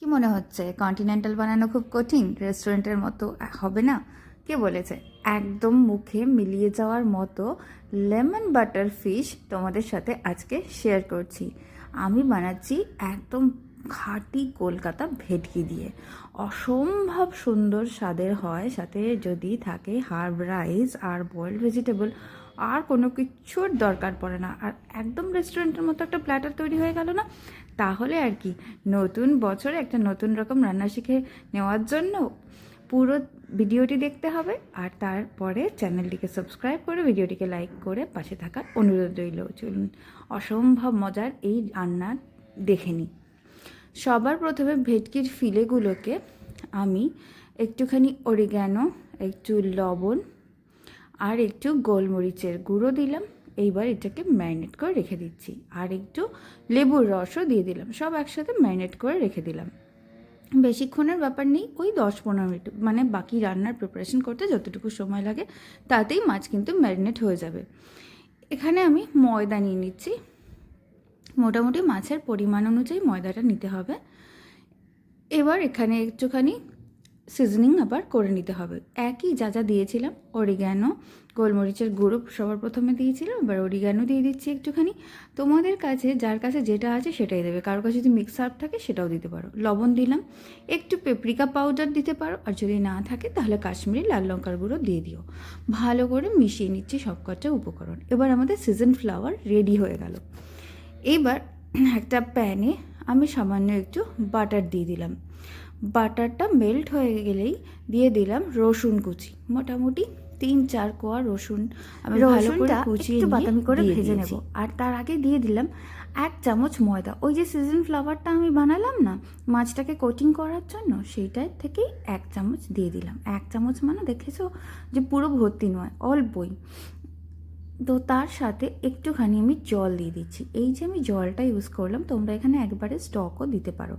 কি মনে হচ্ছে কন্টিনেন্টাল বানানো খুব কঠিন, রেস্টুরেন্টের মতো হবে না? কে বলেছে? একদম মুখে মিলিয়ে যাওয়ার মতো লেমন বাটার ফিশ তোমাদের সাথে আজকে শেয়ার করছি। আমি বানাচ্ছি একদম খাঁটি কলকাতা ভেটকি দিয়ে। অসম্ভব সুন্দর স্বাদের হয়, সাথে যদি থাকে হার্ব রাইস আর বয়েলড ভেজিটেবল, আর কোনো কিছুর দরকার পড়ে না, আর একদম রেস্টুরেন্টের মতো একটা প্ল্যাটার তৈরি হয়ে গেল না? তাহলে আর কি, নতুন বছরে একটা নতুন রকম রান্না শিখে নেওয়ার জন্য পুরো ভিডিওটি দেখতে হবে, আর তারপরে চ্যানেলটিকে সাবস্ক্রাইব করে ভিডিওটিকে লাইক করে পাশে থাকার অনুরোধ রইল। চলুন অসম্ভব মজার এই রান্না দেখে নিই। সবার প্রথমে ভেটকির ফিলেগুলোকে আমি একটুখানি অরিগ্যানো, একটু লবণ আর একটু গোলমরিচের গুঁড়ো দিলাম। এইবার এটাকে ম্যারিনেট করে রেখে দিচ্ছি, আর একটু লেবুর রসও দিয়ে দিলাম। সব একসাথে ম্যারিনেট করে রেখে দিলাম। বেশিক্ষণের ব্যাপার নেই, ওই 10-15 মিনিট, মানে বাকি রান্নার প্রিপারেশন করতে যতটুকু সময় লাগে তাতেই মাছ কিন্তু ম্যারিনেট হয়ে যাবে। এখানে আমি ময়দা নিয়ে নিচ্ছি। মোটামুটি মাছের পরিমাণ অনুযায়ী ময়দাটা নিতে হবে। এবার এখানে একটুখানি সিজনিং আবার করে নিতে হবে। একই যা যা দিয়েছিলাম, অরিগ্যানো, গোলমরিচের গুঁড়ো সবার প্রথমে দিয়েছিলাম, এবার অরিগ্যানো দিয়ে দিচ্ছি একটুখানি। তোমাদের কাছে যার কাছে যেটা আছে সেটাই দেবে, কারোর কাছে যদি মিক্স আপ থাকে সেটাও দিতে পারো। লবণ দিলাম, একটু পেপরিকা পাউডার দিতে পারো, আর যদি না থাকে তাহলে কাশ্মীরি লাল লঙ্কার গুঁড়ো দিয়ে দিও। ভালো করে মিশিয়ে নিচ্ছি সব কটা উপকরণ। এবার আমাদের সিজন ফ্লাওয়ার রেডি হয়ে গেল। এইবার একটা প্যানে আমি সামান্য একটু বাটার দিয়ে দিলাম। বাটারটা মেল্ট হয়ে গেলেই দিয়ে দিলাম রসুন কুচি, মোটামুটি 3-4 কোয়া রসুন আমি ভালো করে কুচিয়ে একটু বাদামি করে ভেজে নেব। আর তার আগে দিয়ে দিলাম 1 চামচ ময়দা। ওই যে সিজন ফ্লাওয়ারটা আমি বানালাম না মাছটাকে কোটিং করার জন্য, সেইটার থেকেই 1 চামচ দিয়ে দিলাম। 1 চামচ মানে দেখেছো যে পুরো ভর্তি নয়, অল্পই। তো তার সাথে একটুখানি আমি জল দিয়ে দিচ্ছি। এই যে আমি জলটা ইউজ করলাম, তোমরা এখানে একবারে স্টকও দিতে পারো।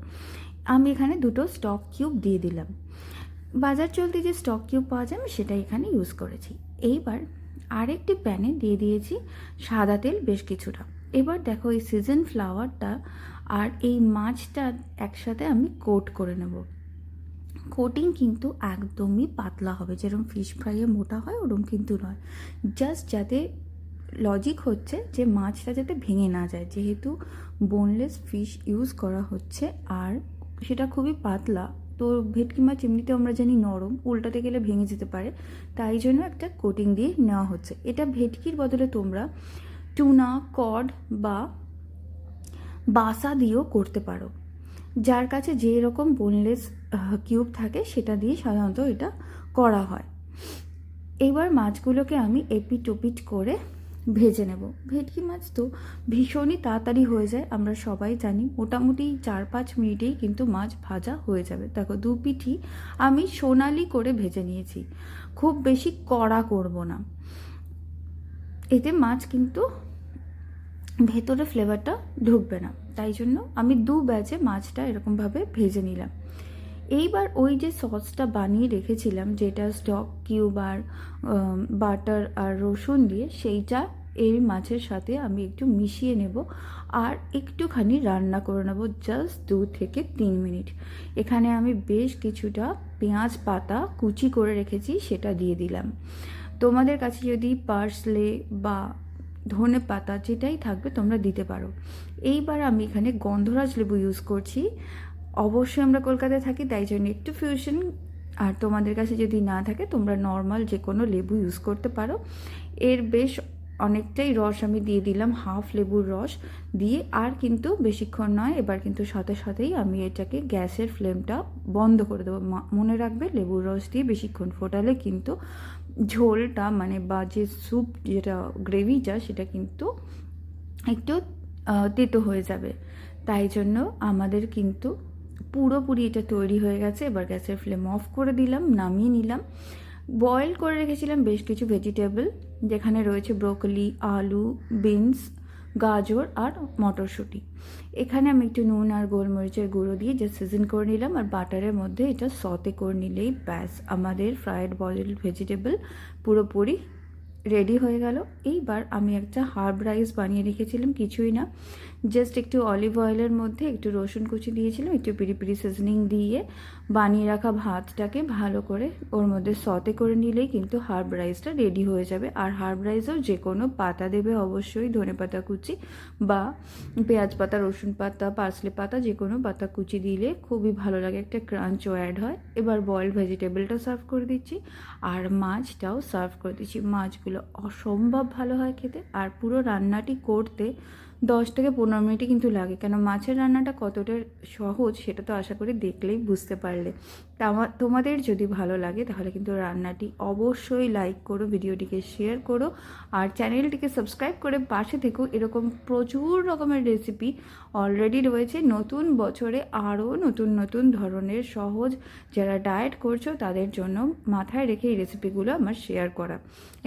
আমি এখানে 2টো স্টক কিউব দিয়ে দিলাম। বাজার চলতি যে স্টক কিউব পাওয়া যায় আমি সেটা এখানে ইউজ করেছি। এইবার আরেকটি প্যানে দিয়ে দিয়েছি সাদা তেল বেশ কিছুটা। এবার দেখো এই সিজন ফ্লাওয়ারটা আর এই মাছটা একসাথে আমি কোট করে নেব। কোটিং কিন্তু একদমই পাতলা হবে, যেরকম ফিশ ফ্রাইয়ে মোটা হয় ওরকম কিন্তু নয়। জাস্ট যাতে লজিক হচ্ছে যে মাছটা যাতে ভেঙে না যায়, যেহেতু বোনলেস ফিশ ইউজ করা হচ্ছে আর সেটা খুবই পাতলা। তো ভেটকি মাছ এমনিতে আমরা জানি নরম, উল্টাতে গেলে ভেঙে যেতে পারে, তাই জন্য একটা কোটিং দিয়ে নেওয়া হচ্ছে। এটা ভেটকির বদলে তোমরা টুনা, কড বা বাসা দিয়েও করতে পারো। যার কাছে যে রকম বোনলেস কিউব থাকে সেটা দিয়ে সাধারণত এটা করা হয়। এবার মাছগুলোকে আমি এপিট ওপিট করে ভেজে নেব। ভেটকি মাছ তো ভীষণই তাড়াতাড়ি হয়ে যায়, আমরা সবাই জানি। মোটামুটি 4-5 মিনিটেই কিন্তু মাছ ভাজা হয়ে যাবে। দেখো 2 পিঠই আমি সোনালি করে ভেজে নিয়েছি, খুব বেশি কড়া করব না, এতে মাছ কিন্তু ভেতরে ফ্লেভারটা ঢুকবে না। তাই জন্য আমি 2 ব্যাচে মাছটা এরকমভাবে ভেজে নিলাম। এইবার ওই যে সসটা বানিয়ে রেখেছিলাম, যেটা স্টক কিউব আর বাটার আর রসুন দিয়ে, সেইটা এই মাছের সাথে আমি একটু মিশিয়ে নেব আর একটুখানি রান্না করে নেব, জাস্ট 2 থেকে 3 মিনিট। এখানে আমি বেশ কিছুটা পেঁয়াজ পাতা কুচি করে রেখেছি, সেটা দিয়ে দিলাম। তোমাদের কাছে যদি পার্সলে বা ধনে পাতা যেটাই থাকবে তোমরা দিতে পারো। এইবার আমি এখানে গন্ধরাজ লেবু ইউজ করছি। অবশ্যই আমরা কলকাতায় থাকি, তাই জন্য একটু ফিউশন। আর তোমাদের কাছে যদি না থাকে তোমরা নর্মাল যে কোনো লেবু ইউজ করতে পারো। এর বেশ অনেকটাই রস আমি দিয়ে দিলাম, হাফ লেবুর রস দিয়ে। আর কিন্তু বেশিক্ষণ নয়, এবার কিন্তু সাথে সাথেই আমি এটাকে গ্যাসের ফ্লেমটা বন্ধ করে দেবো। মনে রাখবে লেবুর রস দিয়ে বেশিক্ষণ ফোটালে কিন্তু ঝোলটা মানে বা যে স্যুপ যেটা গ্রেভিটা সেটা কিন্তু একটু তেতো হয়ে যাবে। তাই জন্য আমাদের কিন্তু পুরোপুরি এটা তৈরি হয়ে গেছে। এবার গ্যাসের ফ্লেম অফ করে দিলাম, নামিয়ে নিলাম। বয়েল করে রেখেছিলাম বেশ কিছু ভেজিটেবল, যেখানে রয়েছে ব্রোকলি, আলু, বিনস, গাজর আর মটরশুঁটি। এখানে আমি একটু নুন আর গোলমরিচের গুঁড়ো দিয়ে যে সিজন করে নিলাম, আর বাটারের মধ্যে এটা সতে করে নিলেই ব্যাস আমাদের ফ্রায়েড বয়েলড ভেজিটেবল পুরোপুরি রেডি হয়ে গেল। এইবার আমি একটা হার্ব রাইস বানিয়ে রেখেছিলাম, কিছুই না, জাস্ট একটু অলিভ অয়েলের মধ্যে একটু রসুন কুচি দিয়েছিলাম, একটু পিরি পিরি সিজনিং দিয়ে বানিয়ে রাখা ভাতটাকে ভালো করে ওর মধ্যে সতে করে নিলেই কিন্তু হার্ব রাইসটা রেডি হয়ে যাবে। আর হার্ব রাইসেও যে কোনো পাতা দেবে অবশ্যই, ধনেপাতা কুচি বা পেঁয়াজ পাতা, রসুন পাতা, পার্সলে পাতা, যে কোনো পাতা কুচি দিলে খুবই ভালো লাগে, একটা ক্রাঞ্চও অ্যাড হয়। এবার বয়েলড ভেজিটেবলটা সার্ভ করে দিচ্ছি আর মাছটাও সার্ভ করে দিচ্ছি। মাছগুলো অসম্ভব ভালো হয় খেতে। আর পুরো রান্নাটি করতে 10 থেকে 15 মিনিটই কিন্তু লাগে, কেন মাছের রান্নাটা কতটা সহজ সেটা তো আশা করি দেখলেই বুঝতে পারলে। তোমাদের যদি ভালো লাগে তাহলে কিন্তু রান্নাটি অবশ্যই লাইক করো, ভিডিওটিকে শেয়ার করো আর চ্যানেলটিকে সাবস্ক্রাইব করে পাশে থেকো। এরকম প্রচুর রকমের রেসিপি অলরেডি রয়েছে, নতুন বছরে আরও নতুন নতুন ধরনের সহজ, যারা ডায়েট করছো তাদের জন্য মাথায় রেখে এই রেসিপিগুলো আমার শেয়ার করা।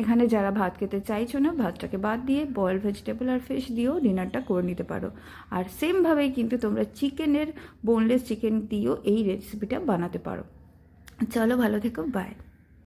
এখানে যারা ভাত খেতে চাইছো না, ভাতটাকে বাদ দিয়ে বয়েলড ভেজিটেবল আর ফিশ দিয়েও ডিনারটা করে নিতে পারো। আর সেমভাবেই কিন্তু তোমরা চিকেনের বোনলেস চিকেন দিয়েও এই রেসিপিটা বানাতে পারো। চলো, ভালো থেকো, বাই।